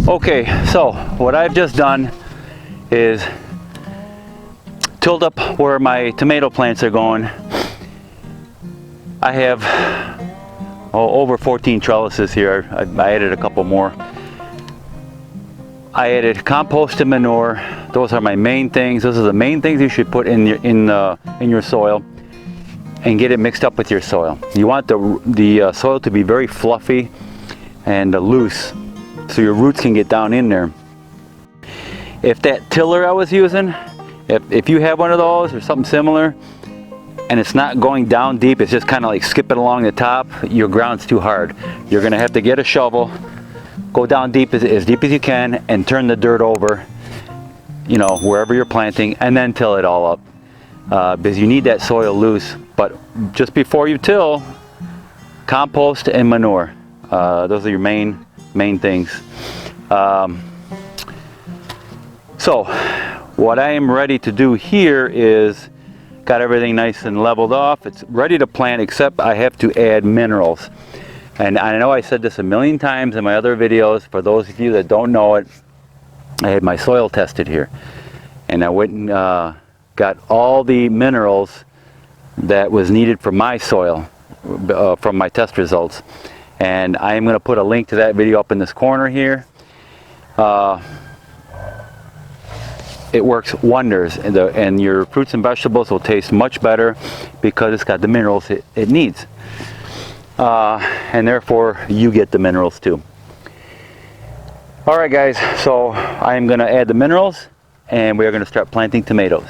Okay, so what I've just done is tilled up where my tomato plants are going. I have over 14 trellises here. I added a couple more. I added compost and manure. Those are my main things. Those are the main things you should put in your soil and get it mixed up with your soil. You want the soil to be very fluffy and loose, so your roots can get down in there. If that tiller I was using, if you have one of those or something similar, and it's not going down deep, it's just kind of like skipping along the top, your ground's too hard. You're gonna have to get a shovel, go down deep as deep as you can, and turn the dirt over, you know, wherever you're planting, and then till it all up, because you need that soil loose. But just before you till, compost and manure. Those are your main things. So what I am ready to do here is got everything nice and leveled off. It's ready to plant, except I have to add minerals. And I know I said this a million times in my other videos. For those of you that don't know it, I had my soil tested here, and I went and got all the minerals that was needed for my soil from my test results. And I am going to put a link to that video up in this corner here. It works wonders, and your fruits and vegetables will taste much better because it's got the minerals it needs. And therefore you get the minerals too. Alright guys, so I am going to add the minerals and we are going to start planting tomatoes.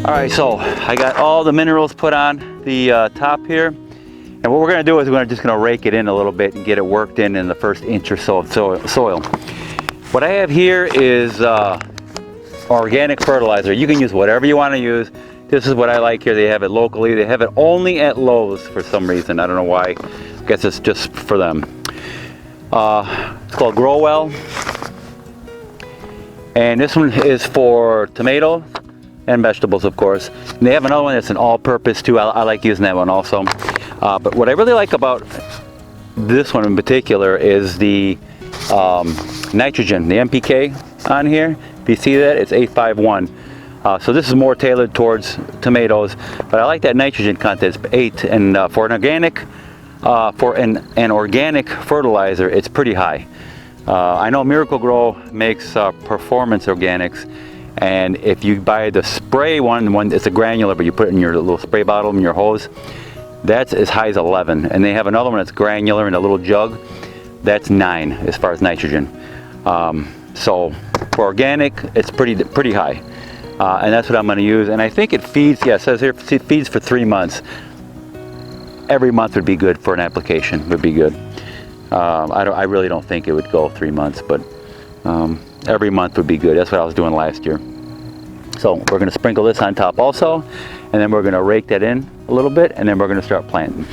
Alright, so I got all the minerals put on the top here, and what we're going to do is we're just going to rake it in a little bit and get it worked in the first inch or so of soil. What I have here is organic fertilizer. You can use whatever you want to use. This is what I like here. They have it locally. They have it only at Lowe's for some reason. I don't know why. I guess it's just for them. It's called Growell, and this one is for tomatoes and vegetables, of course. And they have another one that's an all-purpose too. I like using that one also. But what I really like about this one in particular is the nitrogen, the NPK on here. If you see that, it's 851. So this is more tailored towards tomatoes, but I like that nitrogen content. It's 8, and for an organic fertilizer, it's pretty high. I know Miracle-Gro makes performance organics. And if you buy the spray one, it's a granular, but you put it in your little spray bottle in your hose, that's as high as 11. And they have another one that's granular in a little jug, that's 9 as far as nitrogen. So for organic, it's pretty high. And that's what I'm going to use. And I think it feeds, yeah, it says here, it feeds for 3 months. Every month would be good for an application, would be good. I really don't think it would go 3 months, but every month would be good. That's what I was doing last year. So we're going to sprinkle this on top also, and then we're going to rake that in a little bit, and then we're going to start planting.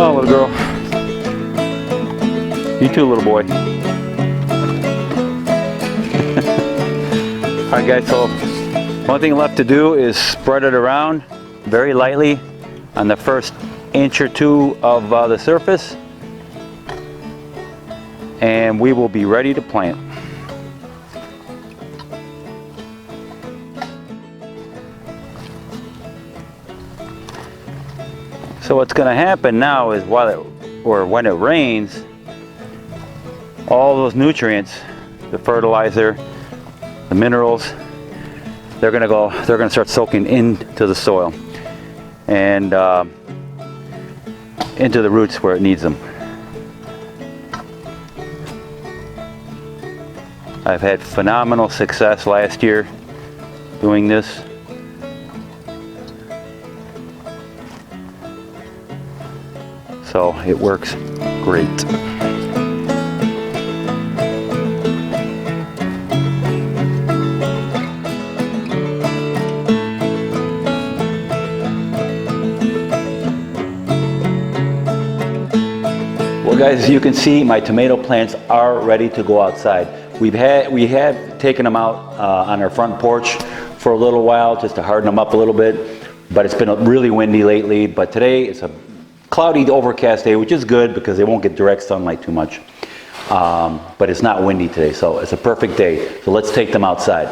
on, little girl. You too, little boy. Alright guys, so one thing left to do is spread it around very lightly on the first inch or two of the surface, and we will be ready to plant. So what's going to happen now is when it rains, all those nutrients, the fertilizer, the minerals, they're going to start soaking into the soil and into the roots where it needs them. I've had phenomenal success last year doing this. So it works great. Well guys, as you can see, my tomato plants are ready to go outside. We have taken them out on our front porch for a little while just to harden them up a little bit, but it's been really windy lately. But today it's a cloudy, overcast day, which is good because they won't get direct sunlight too much. But it's not windy today, so it's a perfect day. So let's take them outside.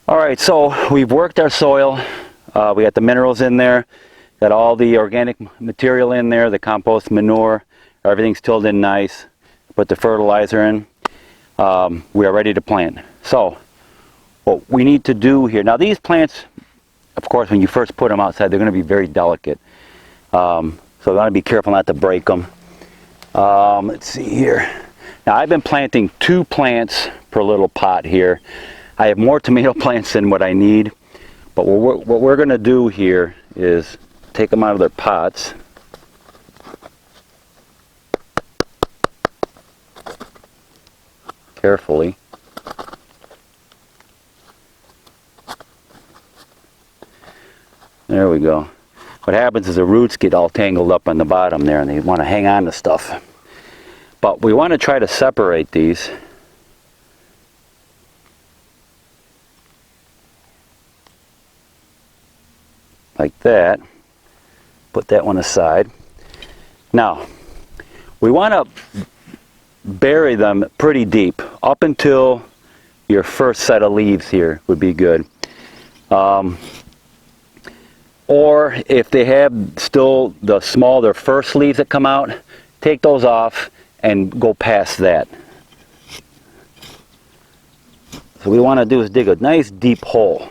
Alright, so we've worked our soil. We got the minerals in there, got all the organic material in there, the compost, manure, everything's tilled in nice. Put the fertilizer in. We are ready to plant. So what we need to do here, now these plants, of course, when you first put them outside, they're going to be very delicate. So you want to be careful not to break them. Let's see here. Now I've been planting 2 plants per little pot here. I have more tomato plants than what I need, but what we're going to do here is take them out of their pots. Carefully. There we go. What happens is the roots get all tangled up on the bottom there and they want to hang on to stuff. But we want to try to separate these. Like that. Put that one aside. Now, we want to bury them pretty deep, up until your first set of leaves here would be good. Or if they have still their first leaves that come out, take those off and go past that. So what we want to do is dig a nice deep hole.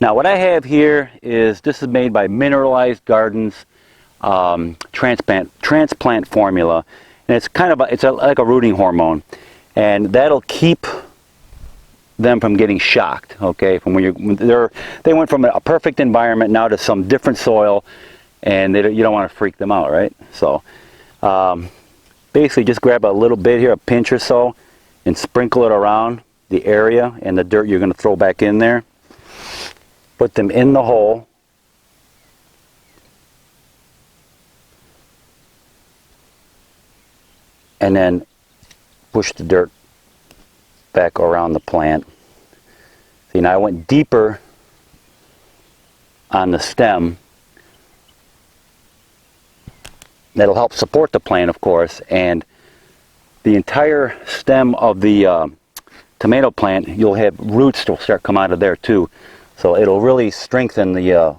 Now what I have here is, this is made by Mineralized Gardens transplant formula, and it's kind of like a rooting hormone, and that'll keep them from getting shocked. Okay, from they went from a perfect environment now to some different soil, and you don't want to freak them out, right? So basically just grab a little bit here, a pinch or so, and sprinkle it around the area and the dirt you're going to throw back in there. Put them in the hole. And then push the dirt back around the plant. See, now I went deeper on the stem. That'll help support the plant, of course, and the entire stem of the tomato plant, you'll have roots that will start come out of there too. So it'll really strengthen the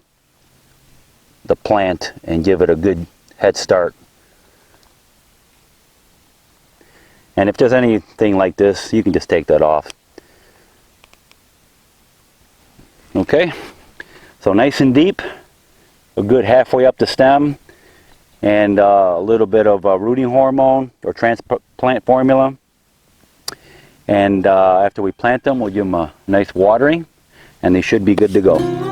plant and give it a good head start. And if there's anything like this, you can just take that off. Okay, so nice and deep, a good halfway up the stem, and a little bit of rooting hormone or transplant formula. And after we plant them, we'll give them a nice watering, and they should be good to go.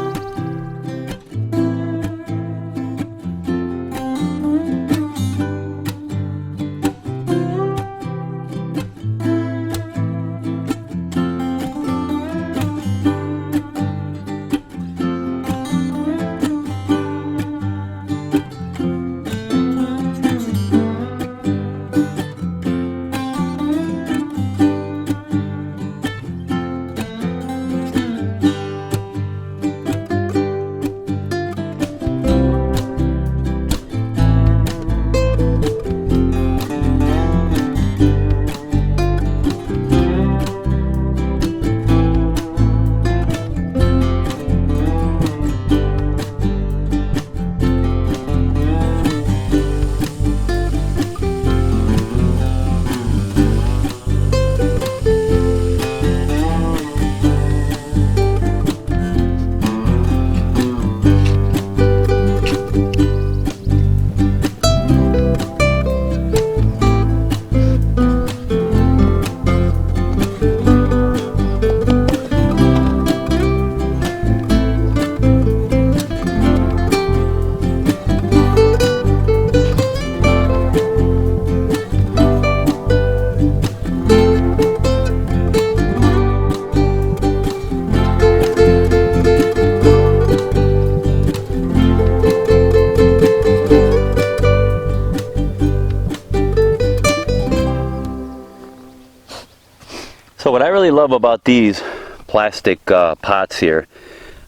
So what I really love about these plastic pots here,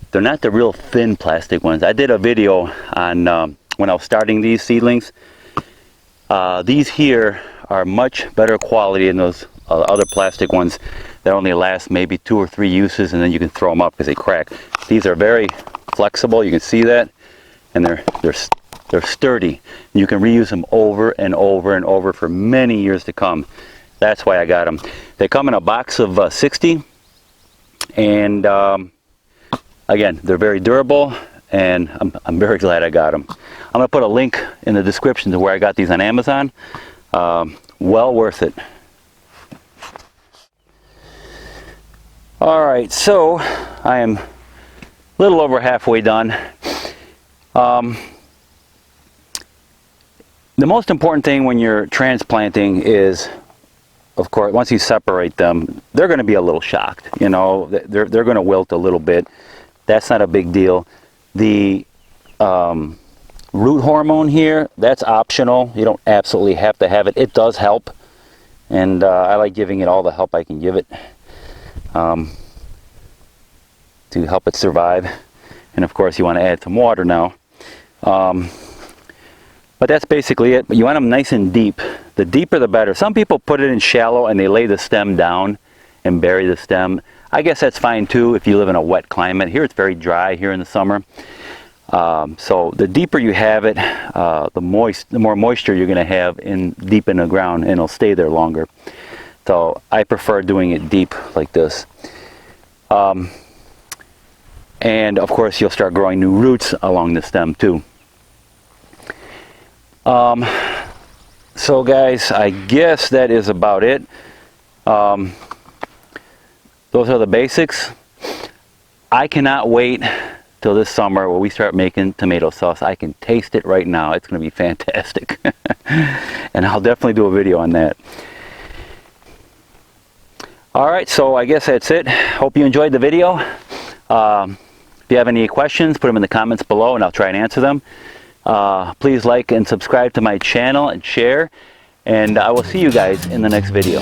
they're not the real thin plastic ones. I did a video on when I was starting these seedlings. These here are much better quality than those other plastic ones that only last maybe 2 or 3 uses, and then you can throw them up because they crack. These are very flexible, you can see that, and they're sturdy. You can reuse them over and over and over for many years to come. That's why I got them. They come in a box of 60, and again, they're very durable, and I'm very glad I got them. I'm going to put a link in the description to where I got these on Amazon. Well worth it. Alright, so I am a little over halfway done. The most important thing when you're transplanting is, of course, once you separate them, they're going to be a little shocked. You know, they're going to wilt a little bit. That's not a big deal. The root hormone here, that's optional. You don't absolutely have to have it. It does help, and I like giving it all the help I can give it to help it survive. And of course, you want to add some water now. But that's basically it. You want them nice and deep. The deeper the better. Some people put it in shallow and they lay the stem down and bury the stem. I guess that's fine too if you live in a wet climate. Here it's very dry here in the summer. So the deeper you have it, the more moisture you're going to have deep in the ground, and it'll stay there longer. So I prefer doing it deep like this. And of course you'll start growing new roots along the stem too. So guys, I guess that is about it. Those are the basics. I cannot wait till this summer where we start making tomato sauce. I can taste it right now. It's going to be fantastic. And I'll definitely do a video on that. Alright, so I guess that's it. Hope you enjoyed the video. If you have any questions, put them in the comments below and I'll try and answer them. Please like and subscribe to my channel and share, and I will see you guys in the next video.